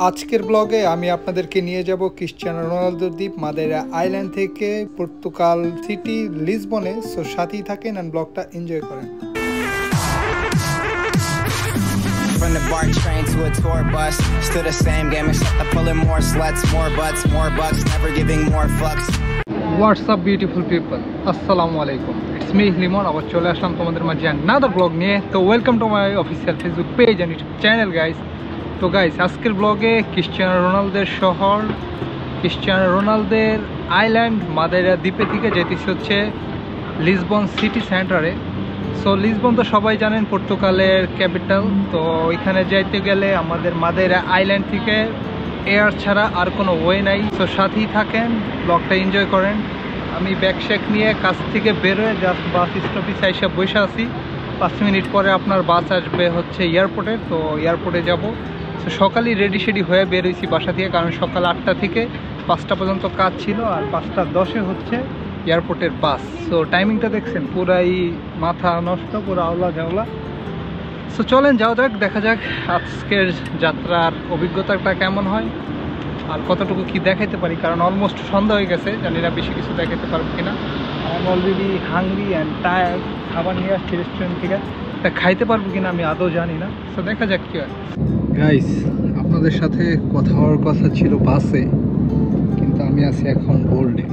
আজকের ব্লগে আমি আপনাদেরকে নিয়ে যাব ক্রিশ্চিয়ানো রোনালদোর দ্বীপ মাদেরা আইল্যান্ড থেকে পর্তুগাল সিটি লিসবনে। সো সাথেই থাকেন আর ব্লগটা এনজয় করেন। From the BART train to a tour bus, still the same game except I'm pulling more sluts, more butts, more bucks, never giving more fucks. What's up beautiful people? Assalamu alaikum. It's me Limon. আবার চলে আসলাম তোমাদের মাঝে another vlog নিয়ে। তো welcome to my official Facebook page and YouTube channel guys. তো guys আজকের ব্লগে Cristiano রোনালদোর শহর, ক্রিশ্চিয়ানো রোনালদোর আইল্যান্ড মাদেরা দ্বীপে থেকে যেতেছি হচ্ছে লিসবন সিটি সেন্টারে। সো লিসবন তো সবাই জানেন পর্তুগালের ক্যাপিটাল। তো ওইখানে যাইতে গেলে আমাদের মাদেরা আইল্যান্ড থেকে এয়ার ছাড়া আর কোনো ওয়ে নাই। সো সাথেই থাকেন, ব্লগটা এনজয় করেন। আমি ব্যাগ শ্যাক নিয়ে কাছ থেকে বেরোয় জাস্ট বাস স্টপেজে এসে বসে আছি। 5 মিনিট পরে আপনার বাস আসবে হচ্ছে এয়ারপোর্টে। তো এয়ারপোর্টে যাব। সো সকালেই রেডি শেডি হয়ে বেরোইছি বাসা থেকে, কারণ সকাল 8টা থেকে 5টা পর্যন্ত কাজ ছিল, আর 5টা 10-এ হচ্ছে এয়ারপোর্টের বাস। সো টাইমিংটা দেখছেন, পুরাই মাথা নষ্ট, পুরো আওলা ঝাওলা। সো চলেন যাওয়া যাক, দেখা যাক আজকের যাত্রার অভিজ্ঞতাটা কেমন হয় আর কতটুকু কি দেখাইতে পারি, কারণ অলমোস্ট সন্ধ্যা হয়ে গেছে। জানি না বেশি কিছু দেখাইতে পারবো কিনা। I am already hungry and tired. খাবার নিয়ে আসছি রেস্টুরেন্ট থেকে, তা খাইতে পারবো কিনা আমি আদৌ জানি না। সো দেখা যাক কি হয়। গাইস আপনাদের সাথে কথা হওয়ার কথা ছিল বাসে, কিন্তু আমি আছি এখন বোল্ডে।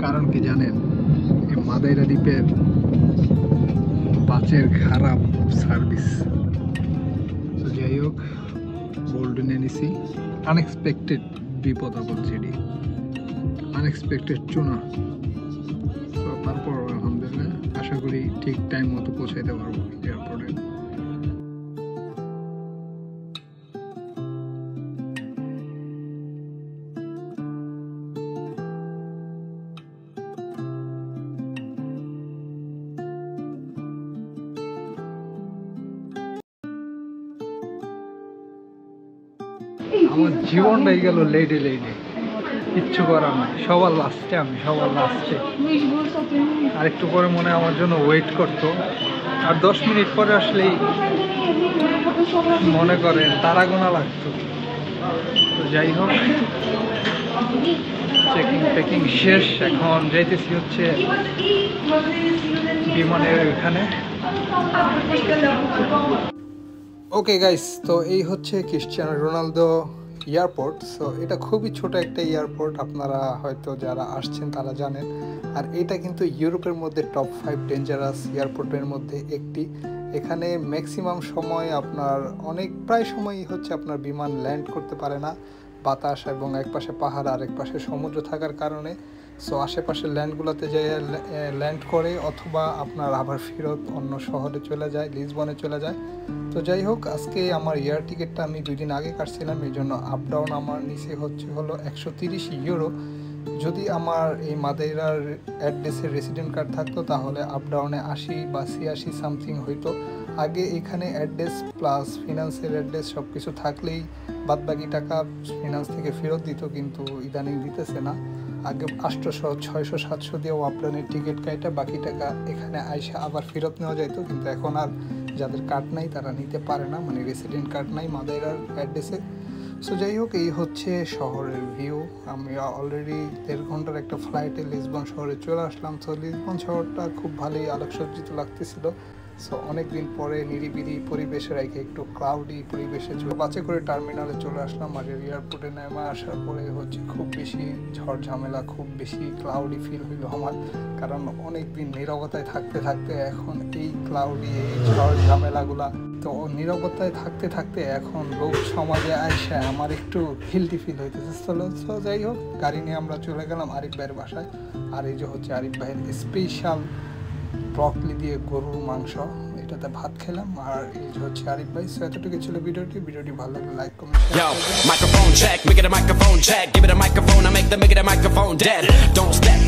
কারণ কি জানেন, এই মাদাইরা দ্বীপের বাসের খারাপ সার্ভিস। তো যাই হোক, বোল্ডে নিয়ে নিছি। আনএক্সপেক্টেড বিপদ আপদ, যেটি আনএক্সপেক্টেড চুনা। তো তারপর আলহামদুলিল্লাহ আশা করি ঠিক টাইম মতো পৌঁছাইতে পারবো এয়ারপোর্টে। আমার জীবনটাই গেল লেডে লেডে, কিচ্ছু করার নাই। সবার লাস্টে আমি, সবার লাস্টে। আর একটু পরে মনে হয় আমার জন্য ওয়েট করতো, আর 10 মিনিট পরে আসলেই মনে করেন তারা গোনা লাগতো। তো যাই হোক, চেকিং টেকিং শেষ। এখন যাইতেছি হচ্ছে বিমানের এখানে। ওকে গাইস, তো এই হচ্ছে ক্রিশ্চিয়ানো রোনালদো এয়ারপোর্ট। সো এটা খুবই ছোট একটা এয়ারপোর্ট, আপনারা হয়তো যারা আসছেন তারা জানেন। আর এটা কিন্তু ইউরোপের মধ্যে টপ 5 ডেঞ্জারাস এয়ারপোর্টের মধ্যে একটি। এখানে ম্যাক্সিমাম সময় আপনার প্রায় সময়ই হচ্ছে আপনার বিমান ল্যান্ড করতে পারে না, বাতাস এবং এক পাশে পাহাড় আর এক পাশে সমুদ্র থাকার কারণে। সো আশেপাশের ল্যান্ডগুলোতে যে ল্যান্ড করে, অথবা আপনার আবার ফেরত অন্য শহরে চলে যায়, লিসবনে চলে যায়। তো যাই হোক, আজকে আমার এয়ার টিকিটটা আমি 2 দিন আগে কাটছিলাম, এই জন্য আপ ডাউন আমার নিচে হলো 130 ইউরো। যদি আমার এই মাদেরার অ্যাড্রেসের রেসিডেন্ট কার্ড থাকতো তাহলে আপ ডাউনে 80 বা 86 সামথিং হইতো। আগে এখানে অ্যাড্রেস প্লাস ফিনান্সের অ্যাড্রেস সব কিছু থাকলেই বাদবাকি টাকা ফিনান্স থেকে ফেরত দিত, কিন্তু ইদানিং দিতেছে না। আগে 800, 600, 700 দিয়েও আপ ডাউনের টিকিট কাটা বাকি টাকা এখানে আইসা আবার ফেরত নেওয়া যাইতো, কিন্তু এখন আর যাদের কার্ড নাই তারা নিতে পারে না, মানে রেসিডেন্ট কার্ড নাই মাদেরার অ্যাড্রেসে। সো যাই হোক, এই হচ্ছে শহরের ভিউ। আমি অলরেডি 1.5 ঘন্টার একটা ফ্লাইটে লিসবন শহরে চলে আসলাম। তো লিসবন শহরটা খুব ভালোই আলোকসজ্জিত লাগতেছিল। সো অনেকদিন পরে নিরিবিলি পরিবেশে রেখে একটু ক্লাউডি পরিবেশে বাসে করে টার্মিনালে চলে আসলাম। আর এয়ারপোর্টে নেমে আসার পরে হচ্ছে খুব বেশি ঝড় ঝামেলা, খুব বেশি ক্লাউডি ফিল হইলো আমার, কারণ অনেকদিন নীরবতায় থাকতে থাকতে এখন এই ক্লাউডি, এই ঝড় ঝামেলাগুলা। তো নীরবতায় থাকতে থাকতে এখন লোক সমাজে আইসা আমার একটু গিল্টি ফিল হইতেছে। সো যাই হোক, গাড়ি নিয়ে আমরা চলে গেলাম আরিফ ভাইয়ের বাসায়। আর এই যে হচ্ছে আরিফ ভাইয়ের স্পেশাল ব্রকলি দিয়ে গরুর মাংস, এটাতে ভাত খেলাম। আর এই যে হচ্ছে আরিফ ভাই। সো এতটুকু ছিল ভিডিওটি ভালো লাগলে লাইক কমেন্ট শেয়ার করবেন।